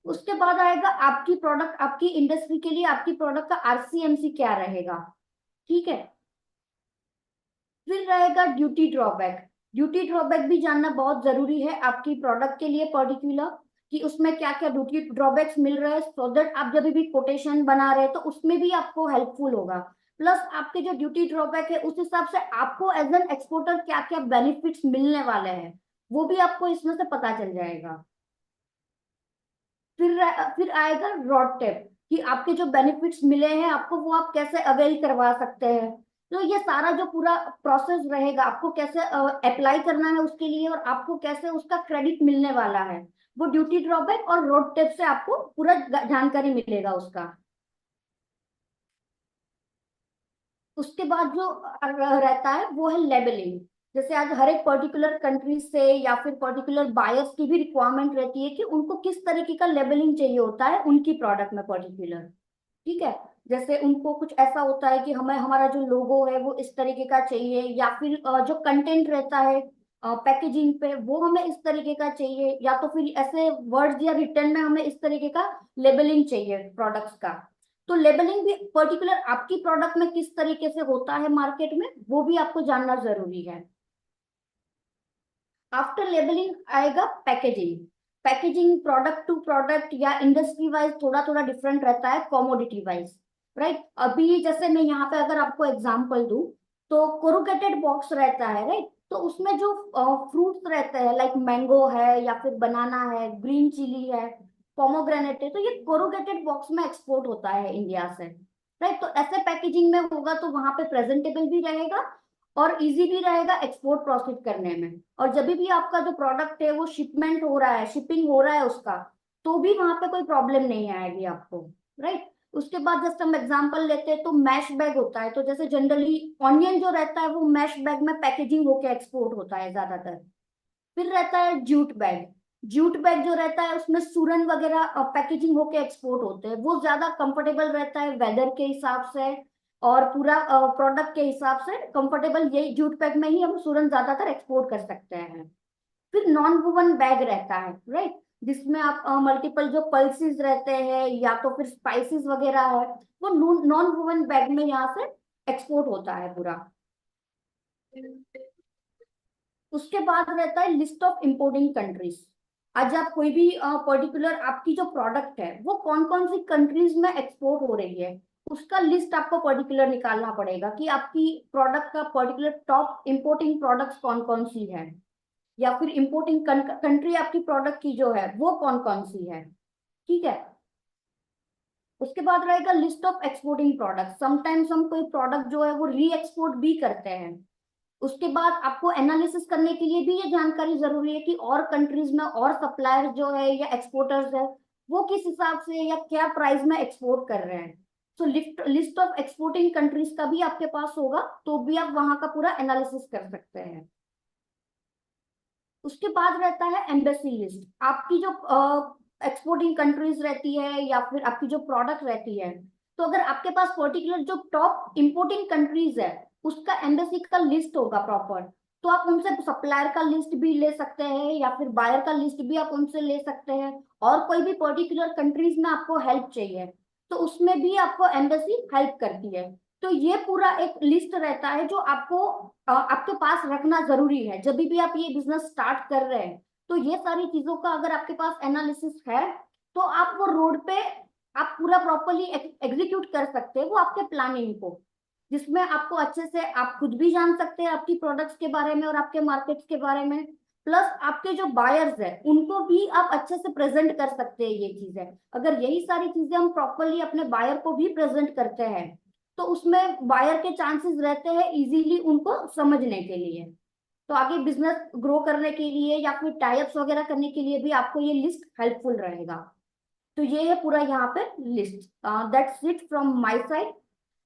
उसके बाद आएगा आपकी प्रोडक्ट, आपकी इंडस्ट्री के लिए आपकी प्रोडक्ट का आरसीएमसी क्या रहेगा। ठीक है। फिर रहेगा ड्यूटी ड्रॉबैक। ड्यूटी ड्रॉबैक भी जानना बहुत जरूरी है आपकी प्रोडक्ट के लिए पर्टिकुलर, कि उसमें क्या क्या ड्यूटी ड्रॉबैक्स मिल रहे हैं, सो दैट आप जब भी कोटेशन बना रहे हैं तो उसमें भी आपको हेल्पफुल होगा। प्लस आपके जो ड्यूटी ड्रॉबैक है उस हिसाब से आपको एज एन एक्सपोर्टर क्या क्या बेनिफिट्स मिलने वाले हैं वो भी आपको इसमें से पता चल जाएगा। फिर आएगा रॉड टेप, कि आपके जो बेनिफिट्स मिले हैं आपको वो आप कैसे अवेल करवा सकते हैं। तो ये सारा जो पूरा प्रोसेस रहेगा, आपको कैसे अप्लाई करना है उसके लिए और आपको कैसे उसका क्रेडिट मिलने वाला है, वो ड्यूटी ड्रॉबैक और रोड टेप से आपको पूरा जानकारी मिलेगा उसका। उसके बाद जो रहता है वो है लेबलिंग। जैसे आज हर एक पर्टिकुलर कंट्री से या फिर पर्टिकुलर बायर्स की भी रिक्वायरमेंट रहती है कि उनको किस तरीके का लेबलिंग चाहिए होता है उनकी प्रोडक्ट में पर्टिकुलर। ठीक है। जैसे उनको कुछ ऐसा होता है कि हमें हमारा जो लोगो है वो इस तरीके का चाहिए, या फिर जो कंटेंट रहता है पैकेजिंग पे वो हमें इस तरीके का चाहिए, या तो फिर ऐसे वर्ड्स या रिटर्न में हमें इस तरीके का लेबलिंग चाहिए प्रोडक्ट्स का। तो लेबलिंग भी पर्टिकुलर आपकी प्रोडक्ट में किस तरीके से होता है मार्केट में वो भी आपको जानना जरूरी है। आफ्टर लेबलिंग आएगा packaging. Packaging product to product या इंडस्ट्री वाइज थोड़ा थोड़ा डिफरेंट रहता है, कॉमोडिटी वाइज। राइट। अभी जैसे मैं यहाँ पे अगर आपको एग्जांपल दूं तो कोरुगेटेड बॉक्स रहता है, राइट। तो उसमें जो फ्रूट्स रहते हैं लाइक मैंगो है या फिर बनाना है, ग्रीन चिली है, पोमोग्रेनेट है, तो ये कोरुगेटेड बॉक्स में एक्सपोर्ट होता है इंडिया से। राइट। तो ऐसे पैकेजिंग में होगा तो वहां पे प्रेजेंटेबल भी रहेगा और इजी भी रहेगा एक्सपोर्ट प्रोसेस करने में। और जब भी आपका जो प्रोडक्ट है वो शिपमेंट हो रहा है, शिपिंग हो रहा है उसका, तो भी वहां पे कोई प्रॉब्लम नहीं आएगी आपको। राइट। उसके बाद जस्ट हम एग्जांपल लेते हैं तो मैश बैग होता है, तो जैसे जनरली ऑनियन जो रहता है वो मैश बैग में पैकेजिंग होके एक्सपोर्ट होता है ज्यादातर। फिर रहता है जूट बैग। जूट बैग जो रहता है उसमें सूरन वगैरह पैकेजिंग होके एक्सपोर्ट होते हैं, वो ज्यादा कंफर्टेबल रहता है वेदर के हिसाब से और पूरा प्रोडक्ट के हिसाब से कंफर्टेबल, यही जूट बैग में ही हम सूरन ज्यादातर एक्सपोर्ट कर सकते हैं। फिर नॉन वुवन बैग रहता है, राइट, जिसमें आप मल्टीपल जो पल्सेस रहते हैं या तो फिर स्पाइसेस वगैरह है वो नॉन वुवन बैग में यहाँ से एक्सपोर्ट होता है पूरा। उसके बाद रहता है लिस्ट ऑफ इंपोर्टिंग कंट्रीज। आज आप कोई भी पर्टिकुलर आपकी जो प्रोडक्ट है वो कौन कौन सी कंट्रीज में एक्सपोर्ट हो रही है उसका लिस्ट आपको पर्टिकुलर निकालना पड़ेगा, कि आपकी प्रोडक्ट का पर्टिकुलर टॉप इंपोर्टिंग प्रोडक्ट्स कौन कौन सी है, या फिर इंपोर्टिंग कंट्री आपकी प्रोडक्ट की जो है वो कौन कौन सी है। ठीक है। उसके बाद रहेगा list of exporting product. Sometimes हम कोई प्रोडक्ट जो है वो री एक्सपोर्ट भी करते हैं। उसके बाद आपको एनालिसिस करने के लिए भी ये जानकारी जरूरी है कि और कंट्रीज में और सप्लायर्स जो है या एक्सपोर्टर्स है वो किस हिसाब से या क्या प्राइस में एक्सपोर्ट कर रहे हैं। सो लिस्ट ऑफ एक्सपोर्टिंग कंट्रीज का भी आपके पास होगा तो भी आप वहां का पूरा एनालिसिस कर सकते हैं। उसके बाद रहता है एम्बेसी लिस्ट। आपकी जो एक्सपोर्टिंग कंट्रीज रहती है या फिर आपकी जो प्रोडक्ट रहती है, तो अगर आपके पास पर्टिकुलर जो टॉप इंपोर्टिंग कंट्रीज है उसका एम्बेसी का लिस्ट होगा प्रॉपर, तो आप उनसे सप्लायर का लिस्ट भी ले सकते हैं या फिर बायर का लिस्ट भी आप उनसे ले सकते हैं। और कोई भी पर्टिकुलर कंट्रीज में आपको हेल्प चाहिए तो उसमें भी आपको एम्बेसी हेल्प करती है। तो ये पूरा एक लिस्ट रहता है जो आपको आपके पास रखना जरूरी है जब भी आप ये बिजनेस स्टार्ट कर रहे हैं। तो ये सारी चीजों का अगर आपके पास एनालिसिस है तो आप वो रोड पे आप पूरा प्रॉपरली एग्जीक्यूट कर सकते हैं वो आपके प्लानिंग को, जिसमें आपको अच्छे से आप खुद भी जान सकते हैं आपकी प्रोडक्ट्स के बारे में और आपके मार्केट्स के बारे में। प्लस आपके जो बायर्स है उनको भी आप अच्छे से प्रेजेंट कर सकते हैं ये चीजें। अगर यही सारी चीजें हम प्रॉपरली अपने बायर को भी प्रेजेंट करते हैं तो उसमें बायर के चांसेस रहते हैं इजीली उनको समझने के लिए। तो आगे बिजनेस ग्रो करने के लिए या फिर टाइप्स वगैरह करने के लिए भी आपको ये लिस्ट हेल्पफुल रहेगा। तो ये है पूरा यहाँ पे list. That's it from my side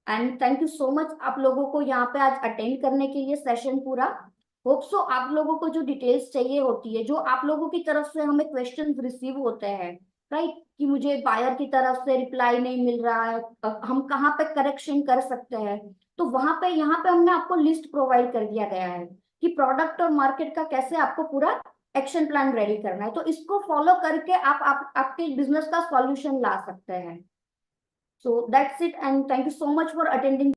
and thank you so much आप लोगों को यहाँ पे आज अटेंड करने के लिए सेशन पूरा। होप सो आप लोगों को जो डिटेल्स चाहिए होती है, जो आप लोगों की तरफ से हमें क्वेश्चंस रिसीव होते हैं, राइट, कि मुझे बायर की तरफ से रिप्लाई नहीं मिल रहा है, हम कहाँ पे करेक्शन कर सकते हैं, तो वहां पे यहाँ पे हमने आपको लिस्ट प्रोवाइड कर दिया गया है कि प्रोडक्ट और मार्केट का कैसे आपको पूरा एक्शन प्लान रेडी करना है। तो इसको फॉलो करके आप आपके बिजनेस का सॉल्यूशन ला सकते हैं। So that's it and thank you so much for attending.